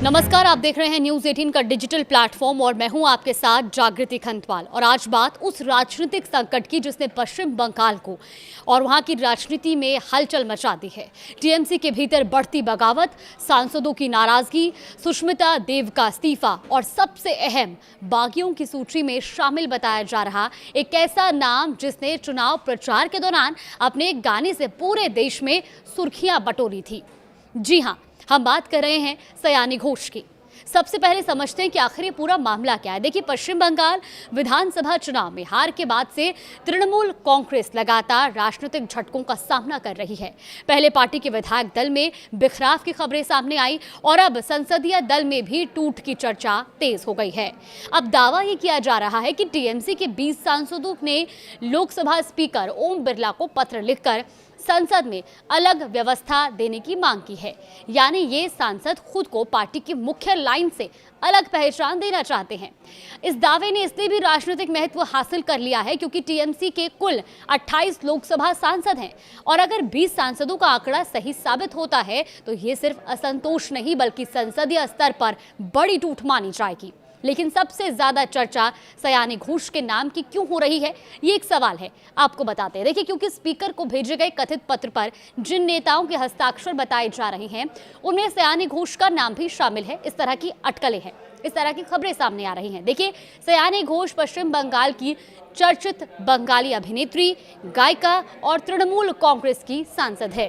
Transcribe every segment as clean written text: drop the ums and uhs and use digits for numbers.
नमस्कार, आप देख रहे हैं न्यूज़ 18 का डिजिटल प्लेटफॉर्म और मैं हूं आपके साथ जागृति खंतवाल। और आज बात उस राजनीतिक संकट की जिसने पश्चिम बंगाल को और वहां की राजनीति में हलचल मचा दी है। टीएमसी के भीतर बढ़ती बगावत, सांसदों की नाराजगी, सुष्मिता देव का इस्तीफा और सबसे अहम, बागियों की सूची में शामिल बताया जा रहा एक ऐसा नाम जिसने चुनाव प्रचार के दौरान अपने गाने से पूरे देश में सुर्खियां बटोरी थी। जी हाँ, हम बात कर रहे हैं सयानी घोष की। सबसे पहले समझते हैं कि आखिर ये पूरा मामला क्या है। देखिए, पश्चिम बंगाल विधानसभा चुनाव में हार के बाद से तृणमूल कांग्रेस लगातार राजनीतिक झटकों का सामना कर रही है। पहले पार्टी के विधायक दल में बिखराव की खबरें सामने आई और अब संसदीय दल में भी टूट की चर्चा तेज हो गई है। अब दावा ये किया जा रहा है कि टीएमसी के 20 सांसदों ने लोकसभा स्पीकर ओम बिरला को पत्र लिखकर संसद में अलग व्यवस्था देने की मांग की है। यानी ये सांसद खुद को पार्टी की मुख्य लाइन से अलग पहचान देना चाहते हैं। इस दावे ने इसलिए भी राजनीतिक महत्व हासिल कर लिया है क्योंकि टीएमसी के कुल 28 लोकसभा सांसद हैं और अगर 20 सांसदों का आंकड़ा सही साबित होता है तो ये सिर्फ असंतोष नहीं बल्कि संसदीय स्तर पर बड़ी टूट मानी जाएगी। लेकिन सबसे ज्यादा चर्चा सयानी घोष के नाम की क्यों हो रही है, ये एक सवाल है। आपको बताते हैं। देखिए, क्योंकि स्पीकर को भेजे गए कथित पत्र पर जिन नेताओं के हस्ताक्षर बताए जा रहे हैं उनमें सयानी घोष का नाम भी शामिल है। इस तरह की अटकलें हैं, इस तरह की खबरें सामने आ रही हैं। देखिए, सयानी घोष पश्चिम बंगाल की चर्चित बंगाली अभिनेत्री, गायिका और तृणमूल कांग्रेस की सांसद है।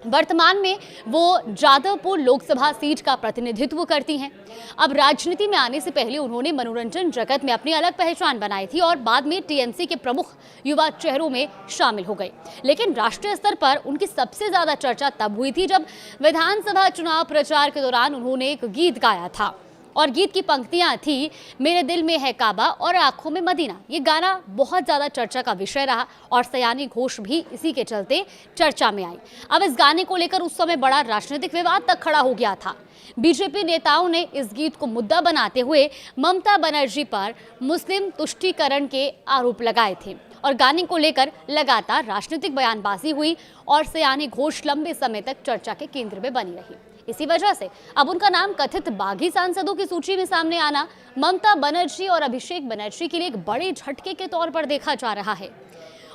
वर्तमान में वो जादवपुर लोकसभा सीट का प्रतिनिधित्व करती हैं। अब राजनीति में आने से पहले उन्होंने मनोरंजन जगत में अपनी अलग पहचान बनाई थी और बाद में टीएमसी के प्रमुख युवा चेहरों में शामिल हो गई। लेकिन राष्ट्रीय स्तर पर उनकी सबसे ज्यादा चर्चा तब हुई थी जब विधानसभा चुनाव प्रचार के दौरान उन्होंने एक गीत गाया था और गीत की पंक्तियां थी, मेरे दिल में है काबा और आंखों में मदीना। ये गाना बहुत ज्यादा चर्चा का विषय रहा और सयानी घोष भी इसी के चलते चर्चा में आई। अब इस गाने को लेकर उस समय बड़ा राजनीतिक विवाद तक खड़ा हो गया था। बीजेपी नेताओं ने इस गीत को मुद्दा बनाते हुए ममता बनर्जी पर मुस्लिम तुष्टीकरण के आरोप लगाए थे और गाने को लेकर लगातार राजनीतिक बयानबाजी हुई और सयानी घोष लंबे समय तक चर्चा के केंद्र में बनी रही। इसी वजह से अब उनका नाम कथित बागी सांसदों की सूची में सामने आना ममता बनर्जी और अभिषेक बनर्जी के लिए एक बड़े झटके के तौर पर देखा जा रहा है।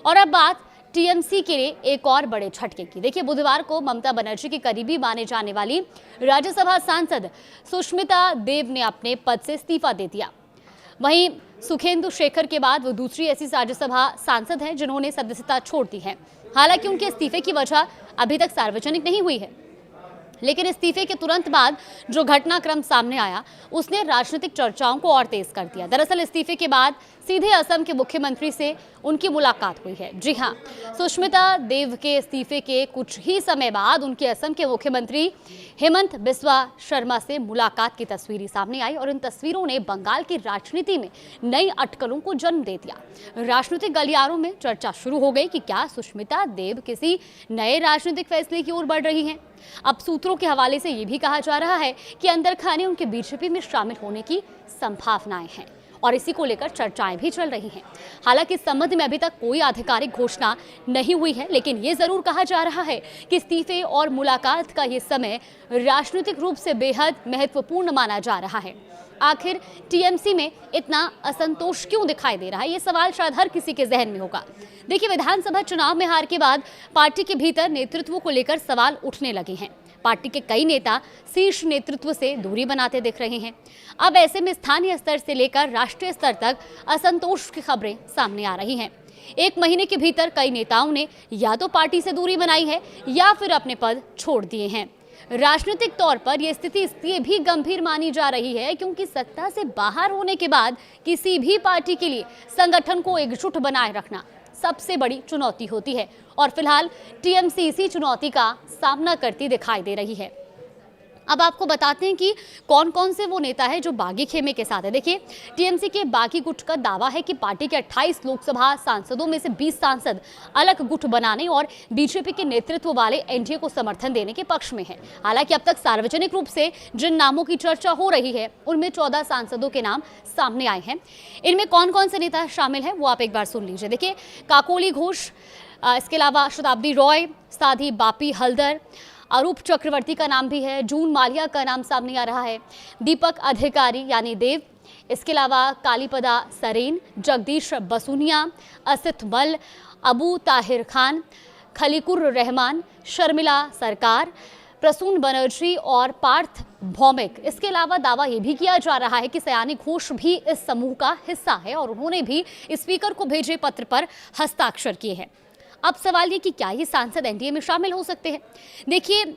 और अब बात टीएमसी के लिए एक और बड़े झटके की। देखिए, बुधवार को ममता बनर्जी की करीबी माने जाने वाली राज्यसभा सांसद सुष्मिता देव ने अपने पद से इस्तीफा दे दिया। वहीं सुखेंदु शेखर के बाद वो दूसरी ऐसी राज्यसभा सांसद हैं जिन्होंने सदस्यता छोड़ दी है। हालांकि उनके इस्तीफे की वजह अभी तक सार्वजनिक नहीं हुई है, लेकिन इस्तीफे के तुरंत बाद जो घटनाक्रम सामने आया उसने राजनीतिक चर्चाओं को और तेज कर दिया। दरअसल इस्तीफे के बाद सीधे असम के मुख्यमंत्री से उनकी मुलाकात हुई है। जी हां, सुष्मिता देव के इस्तीफे के कुछ ही समय बाद उनके असम के मुख्यमंत्री हेमंत बिस्वा शर्मा से मुलाकात की तस्वीरें सामने आई और इन तस्वीरों ने बंगाल की राजनीति में नई अटकलों को जन्म दे दिया। राजनीतिक गलियारों में चर्चा शुरू हो गई कि क्या सुष्मिता देव किसी नए राजनीतिक फैसले की ओर बढ़ रही हैं। अब सूत्रों के हवाले से ये भी कहा जा रहा है कि अंदर खाने उनके बीजेपी में शामिल होने की संभावनाएं हैं और इसी को लेकर चर्चाएं भी चल रही हैं। हालांकि इस संबंध में अभी तक कोई आधिकारिक घोषणा नहीं हुई है, लेकिन ये जरूर कहा जा रहा है कि इस्तीफे और मुलाकात का ये समय राजनीतिक रूप से बेहद महत्वपूर्ण माना जा रहा है। आखिर टीएमसी में इतना असंतोष क्यों दिखाई दे रहा है, ये सवाल शायद हर किसी के जहन में होगा। देखिए, विधानसभा चुनाव में हार के बाद पार्टी के भीतर नेतृत्व को लेकर सवाल उठने लगे हैं। पार्टी के कई नेता शीर्ष नेतृत्व से दूरी बनाते दिख रहे हैं। अब ऐसे में स्थानीय स्तर से लेकर राष्ट्रीय स्तर तक असंतोष की खबरें सामने आ रही हैं। एक महीने के भीतर कई नेताओं ने या तो पार्टी से दूरी बनाई है या फिर अपने पद छोड़ दिए हैं। राजनीतिक तौर पर यह स्थिति इसलिए भी गंभीर मानी जा रही है क्योंकि सत्ता से बाहर होने के बाद किसी भी पार्टी के लिए संगठन को एकजुट बनाए रखना सबसे बड़ी चुनौती होती है और फिलहाल टीएमसी इसी चुनौती का सामना करती दिखाई दे रही है। अब आपको बताते हैं कि कौन कौन से वो नेता है जो बागी खेमे के साथ है। देखिए, टीएमसी के बागी गुट का दावा है कि पार्टी के 28 लोकसभा सांसदों में से 20 सांसद अलग गुट बनाने और बीजेपी के नेतृत्व वाले एनडीए को समर्थन देने के पक्ष में है। हालांकि अब तक सार्वजनिक रूप से जिन नामों की चर्चा हो रही है उनमें 14 सांसदों के नाम सामने आए हैं। इनमें कौन कौन से नेता शामिल हैं वो आप एक बार सुन लीजिए। देखिए, काकोली घोष, इसके अलावा शताब्दी रॉय, साधी बापी हल्दर, अरूप चक्रवर्ती का नाम भी है, जून माल्या का नाम सामने आ रहा है, दीपक अधिकारी यानी देव, इसके अलावा कालीपदा सरेन, जगदीश बसुनिया, असित मल, अबू ताहिर खान, खलीकुर रहमान, शर्मिला सरकार, प्रसून बनर्जी और पार्थ भौमिक। इसके अलावा दावा यह भी किया जा रहा है कि सयानी घोष भी इस समूह का हिस्सा है और उन्होंने भी स्पीकर को भेजे पत्र पर हस्ताक्षर किए हैं। अब सवाल ये कि क्या ये सांसद एनडीए में शामिल हो सकते हैं? देखिए,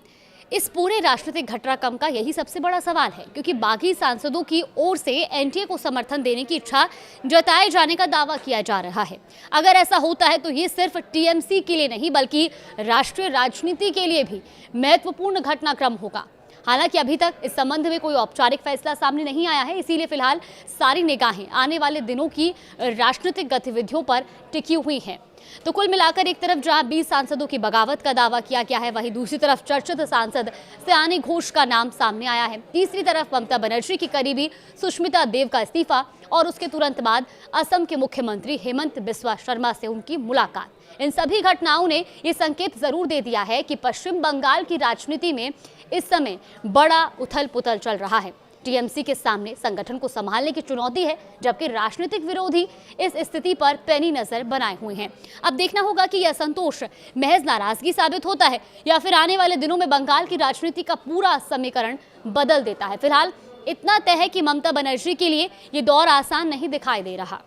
इस पूरे राजनीतिक घटनाक्रम का यही सबसे बड़ा सवाल है, क्योंकि बागी सांसदों की ओर से एनडीए को समर्थन देने की इच्छा जताए जाने का दावा किया जा रहा है। अगर ऐसा होता है तो ये सिर्फ टीएमसी के लिए नहीं बल्कि राष्ट्रीय राजनीति के लिए भी महत्वपूर्ण घटनाक्रम होगा। हालांकि अभी तक इस संबंध में कोई औपचारिक फैसला सामने नहीं आया है, इसीलिए फिलहाल सारी निगाहें आने वाले दिनों की राजनीतिक गतिविधियों पर टिकी हुई हैं। तो कुल मिलाकर एक तरफ जहां 20 सांसदों की बगावत का दावा किया गया है, वहीं दूसरी तरफ चर्चित सांसद सयानी घोष का नाम सामने आया है। तीसरी तरफ ममता बनर्जी की करीबी सुष्मिता देव का इस्तीफा और उसके तुरंत बाद असम के मुख्यमंत्री हेमंत बिस्वा शर्मा से उनकी मुलाकात। इन सभी घटनाओं ने ये संकेत जरूर दे दिया है कि पश्चिम बंगाल की राजनीति में इस समय बड़ा उथल पुथल चल रहा है। टीएमसी के सामने संगठन को संभालने की चुनौती है, जबकि राजनीतिक विरोधी इस स्थिति पर पैनी नजर बनाए हुए हैं। अब देखना होगा कि यह असंतोष महज नाराजगी साबित होता है या फिर आने वाले दिनों में बंगाल की राजनीति का पूरा समीकरण बदल देता है। फिलहाल इतना तय है कि ममता बनर्जी के लिए ये दौर आसान नहीं दिखाई दे रहा।